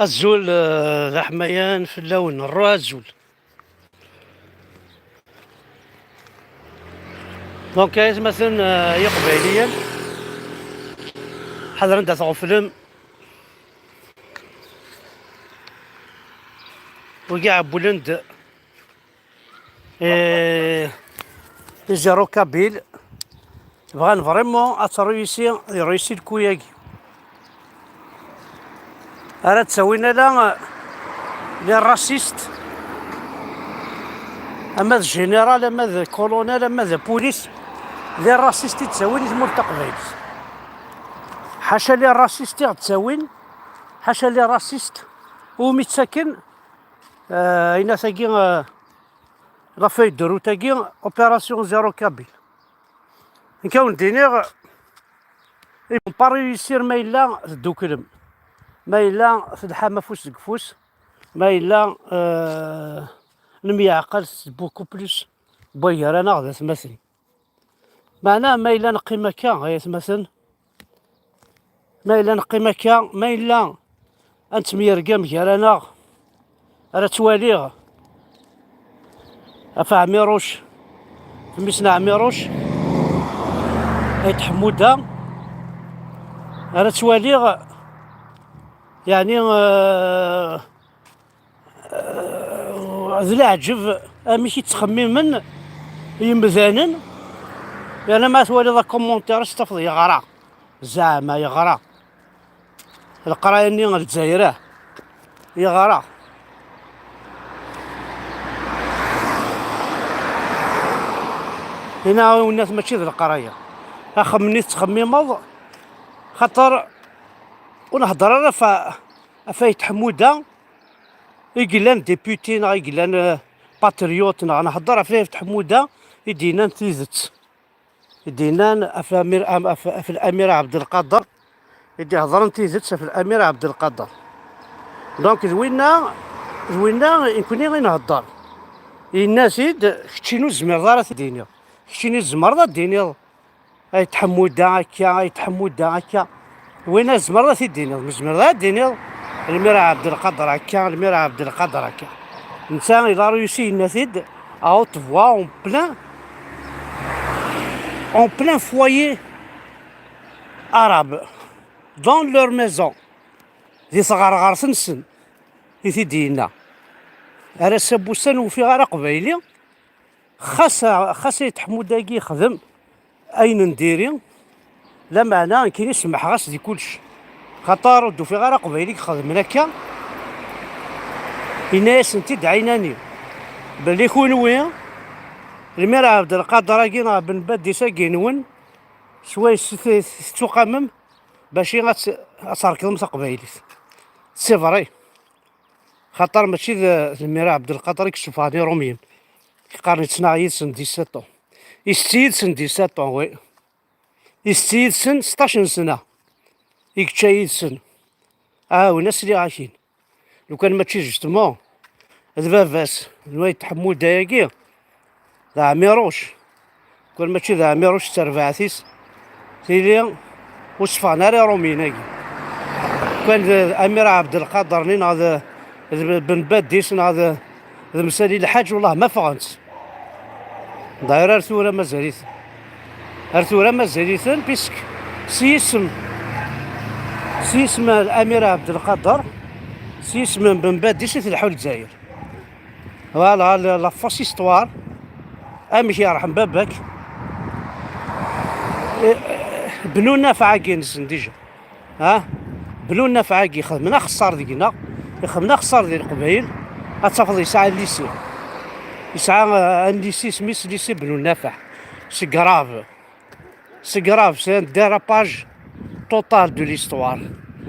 الزول ذا حميان في اللون الروح الزول. دونك مثلا قبيليا حضر ندير فيلم وكاع بولند جارو كابيل بغان فريمون يرويسي الكوياكي راه تساوينا لا لي راسيست اما الجنرال اما الكولونيل اما البوليس لي راسيست تساوين تمول تقبيل حاشا لي راسيست تساوين حاشا لي راسيست ومتساكن اين تاكي لا فاي دو تاكي اوبيراسيون زيرو كابيل نكون دينيغ با ريوسير ما الا الدوكلم ما الا الحامة فوس دكفوس ما الا نميعقل بوكو بلوس بوير انا غدا تمثل معناه ما الا نقي مكان غير تمثل ما الا نقي مكان ما الا انت ميرقام انا راه تواليغ افا عميروش ميسنا عميروش ايت حموده راه تواليغ يعني ذي العجب امي كي تخمم من يمذانن يعني ما توالي ذا كومونتير استفض يغرى زعما يغرى القرايه ني الجزائره يغرى هنا الناس ماشي ذا القرايه اخمني تخمم خاطر ونهضر انا فايت حموده يقلان ديبوتي يقلان باتريوت نهضر فيه حموده يدينا تيزت يدينا في الامير عبد القادر يدي هضر تيزت في الامير عبد القادر دونك زوينا يكوني غير نهضر الناس كتشينو الزمر دار تديني كتشيني الزمر دار ديني اي تحموده هكا اي تحموده هكا وين الزمر تيديني الزمر دار ديني المير عبد القادر هكا المير عبد القادر هكا انسان الى روسي الناس او تفوا اون بلان فوايي arabe dans leur maison دي صغار سنسن يثيدينا على سبوسان وفي غير قبايلي خاص يتحموداكي يخدم اين نديري لا معنى كاين يسمح غاس دي كلش خاطر ردو في غير قبايلي خدم هكا الناس انت دعيناني بلي كونوي المير عبد القادر كينا بن بدي ساكينون شوي تقمم باش غتركضم تقبايلي سي فري خاطر ماشي المير عبد القادر يكشف هادي روميين قارني تناعي سن 17 يستيد سن 17 وي يستيد سن 16 سنه يكتشايد سن وناس اللي عايشين لو كان ماشي جوستمون الباباس الوالد حمود داياكي ذا عميروش كون ماشي ذا عميروش تربعثيس تيلي وصفانا ري روميناكي كان الامير عبد القادر نين هذا بن باديس هذا مسالي الحاج والله ما فغنت داير ارثورا مازاليت ارثورا مازاليتن بيسك سيسم الامير عبد القادر سيسم بن باديس تلحو الجزائر فوالا لا فاس استوار امشي يرحم باباك بنو نافعه كينسن ديجا بنو نافعه كي خدمنا خسار ديكنا يخدمنا خسار ديال القبايل غتاخذ يسعى الليسي يسعى ان ليسي سميس ليسي بنو النافع سي كراف سي ان ديراباج توتال دو ليستوار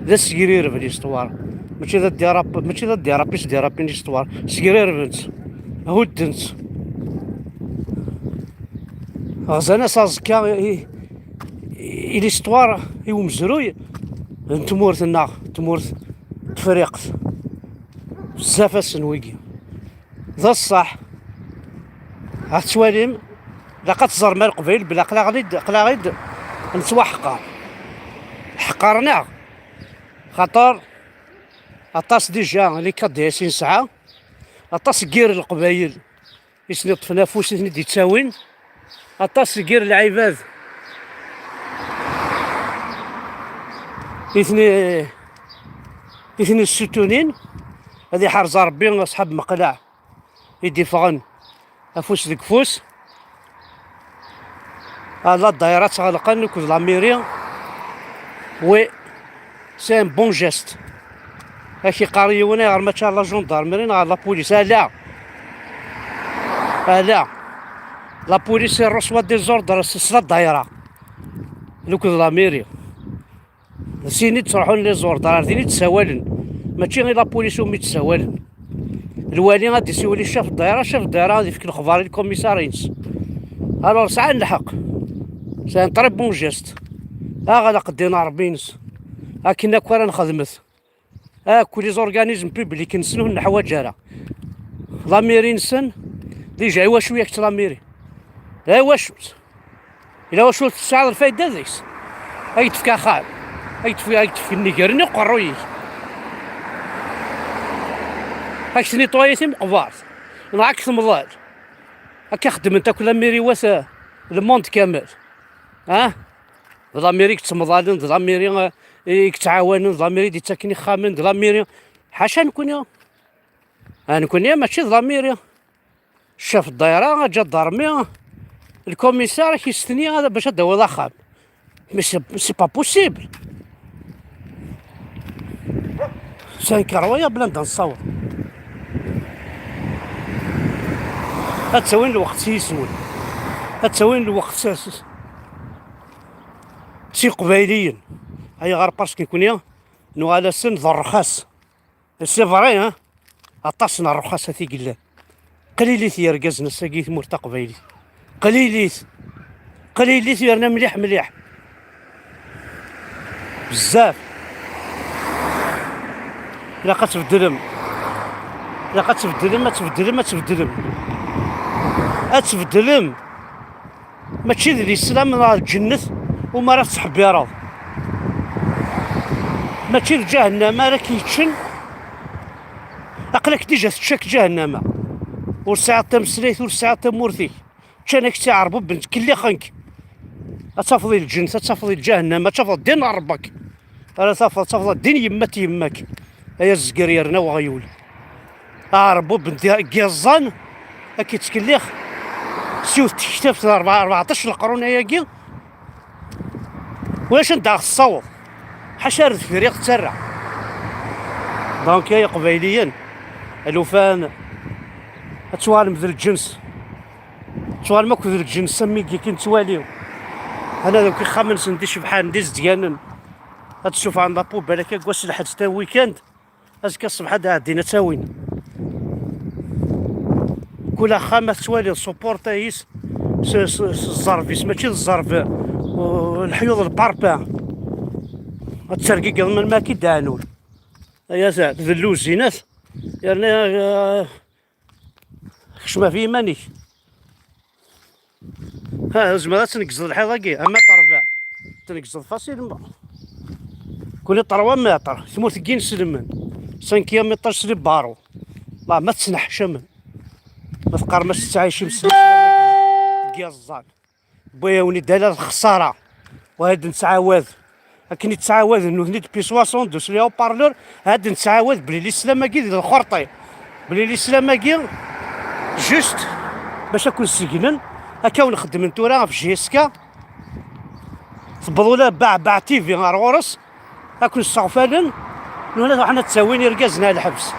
ذا سكرير في ليستوار ماشي ذا ديرابيس ديرابين ليستوار سكرير بنت هودنت غزانا سازكا ليستوار هو مزروي تمورتنا تمورت تفريقت بزاف السنويكي ذا الصح هتواليم لقد تزر مال قبيل بلا قلاغيد نتوا حقار حقرنا خاطر اطاس ديجا لي كاديسين ساعه، اطاس كير القبايل يسني طفنافوس يسني ديتساوين، اطاس كير العباد يثني السوتونين. هذه حرز ربي اصحاب مقلع يدي فغن افوس ديك فوس. لا الدائرات غلقن كوز لاميريا وي سي ان بون جيست. هاكي قاريونا غير ما تشار لا جوندارمري غير لا بوليس. لا لا لا بوليس رسوا دي زوردر سلا الدائرة لوكوز لاميريا سيني تروحون لي زوردر ثيني تساوالن ماشي غير لا بوليس ومي تساوالن. الوالي غادي يسولي شاف الدائرة غادي يفك الخبار الكوميسارينس. الوغ ساعة نلحق سي ان تري بون جيست. غادا قدينا ربي نس كنا كورا نخدمت كل زورغانيزم بوبليك نسنوه الحوايج هذا لاميري نسن ديجا واش وياك لاميري واش الا واش تساعد الفايده ديس هاي تفكا خال هاي تفكا النيكرني قرويك هاك سني طويتي مقبار معاك ثمضال هاكا خدم انت كل ميري واسا الموند كامل. لاميريك تمضالن لاميري يتعاونن لاميري دي تاكني خامن لاميري حاشا نكون يا ماشي لاميري شاف الدائره جا الدارمي الكوميسار كيستني هذا باش هذا لا خام مي سي با بوسيبل. سان كرويه بلا نبدا نصور هتساوين الوقت سيسول هتساوين الوقت سي قبايليين. هاي غير باسكو كيكون نو على سن ذا الرخاص سي فري عطاسنا الرخاص هاتي قلال قليليت يرقزنا ساقيت مرتا قبايلي قليليت يرنا مليح بزاف. إلا قتبدلم أتبدلم ماشي ذي السلام راه الجنة وما راه تصحبي راه ماشي لجهنم راه كيتشن عقلك ديجا تشاك جهنم والساعة تمسليت والساعة تمورثيك كانك تعربو بنت كلي خنك أتفضي الجنة أتفضي الجهنم أتفضي دين ربك أنا تفضي دين يماك هيا الزقريرنا وغيول عربو بنت كيزان هاكي تكليخ سيوت تكتفت 14 القرون هياكي واش ندع الصوت حشارد فريق تسرع. دونك يا قبيليا الوفان اتوالم ذا الجنس توالم ماكو ذا الجنس سمي كي نتواليو انا دوك خامس ندي شبحال ندي زديان هتشوف عند لابوب بالك كواش لحد حتى ويكاند ازكى الصبح هذا عدينا تاوين كل خامس توالي سوبورتايس الزرفيس ماشي الزرف الحيوض الباربان الترقيق من ما كيدانول يا زاد ذلو الزينات يعني خشمه في ماني زعما تنقز الحيضه اما طرفع تنقز فاسيل كل 3 متر ثمور كين سلمن 5 كيلومتر سلي بارو لا ما تسنح شمن ما تقار ما تعايش مسلم كيزان بويا وني دايره الخساره وهاد نتعاوذ لكن نتعاوذ انه هني بي 62 لي بارلور هاد نتعاوذ بلي الاسلام كي ديال الخرطي بلي الاسلام كي جوست باش اكون سجنن هكا ونخدم نتورا في جيسكا تبضوا له باع تيفي غير غورس اكون الصغفالن ولا حنا تساويني ركازنا الحبس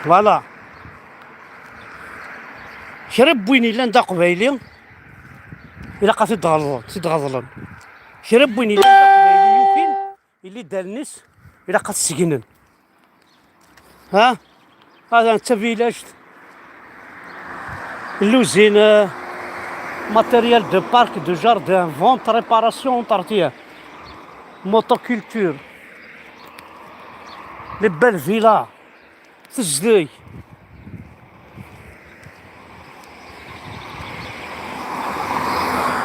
فوالا شرب وين الا ندا قبايلي الا قا تيتغضلن شرب وين الا ندا قبايلي يمكن اللي دار الناس الا قا تسجنن هذا انت فيلاج l'usine matériel de parc, de jardin, vente, réparation, entretien, motoculture, les belles villas, تجدي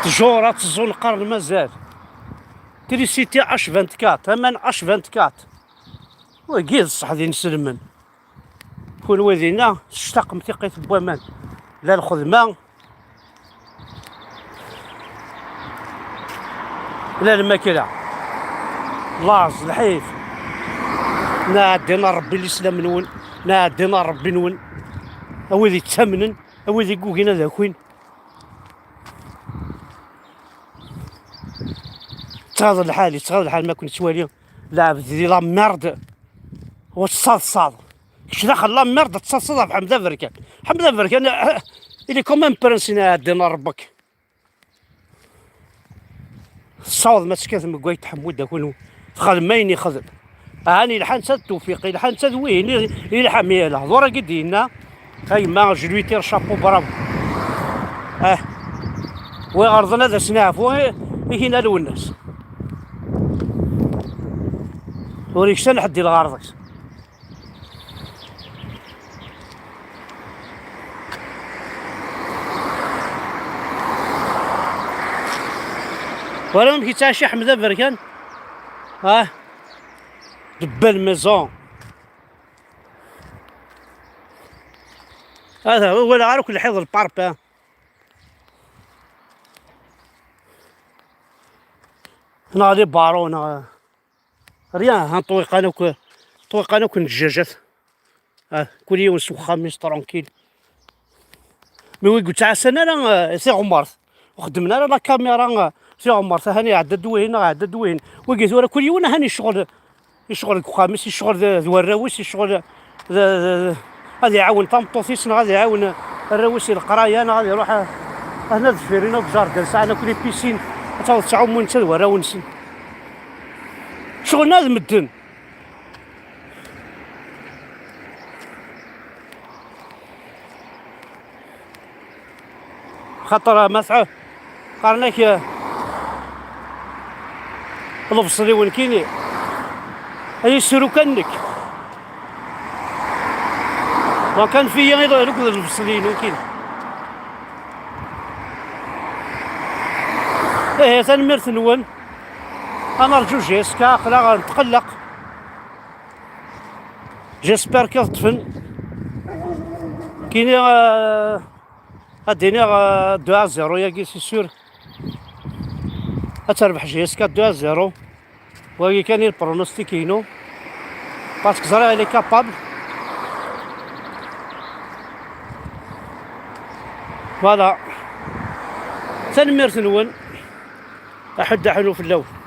تجورة تزول القرن مازال تريسيتي اش 24 ثمن اش 24 وكيد الصح ديال نسلمن كون وذينا تشتاق متيقيت بوامان لا الخدمة لا الماكلة لاز الحيف نادينا ربي الاسلام نون نادينا ربي نون اوذي تامنن اوذي كوكينا ذاكوين تغاض الحال ما كنت توالي لاعب دي لا ميرد وتصاص كش دخل لا ميرد تصاص بحمد فركان حمد فركان اللي كومام برنسينا دينا ربك الصوت ما تسكت مكوي تحمود داك خدم ماين يخدم هاني الحان سد التوفيق الحان سد وين الى ميلا ضرا قدينا هاي ما جلويتير شابو برافو وغرضنا ذا سنافو هنا لو الناس وريك شنو حدي لغارضك ولا ممكن تعشي حمد بركان دبا الميزون هذا هو ولا عارف كل حيض البارب هنا لي بارون ريان هنطويق انا كون الدجاجات كل يوم سوق خميس ترونكيل مي وي قلت عسانا راه سي عمرت وخدمنا لا كاميرا سي عمرت هاني عدد وين وقيت ورا كل يوم هاني الشغل خامس الشغل ذو الراوس الشغل غادي يعاون طامطوسيس غادي يعاون الراوسي القرايه انا غادي يروح هنا الفيرينا وجاردن ساعه انا كل بيسين تعاود تعوم انت وراونسن شغلنا هذا مدن خاطر مسعى قارناك البصري وين كاينين اي سيرو كانك وكان فيا ايضا ركض البصريين وين كاين تنمرت نون انا رجو جيسكا خلا نتقلق جيسبر كيطفن كاين اديني 2-0 ياكي سي سور تربح جيسكا 2-0 وهي كان البرونوستيكينو باسكو زرا لي كابابل فوالا تنمرت نون احد حلو في اللون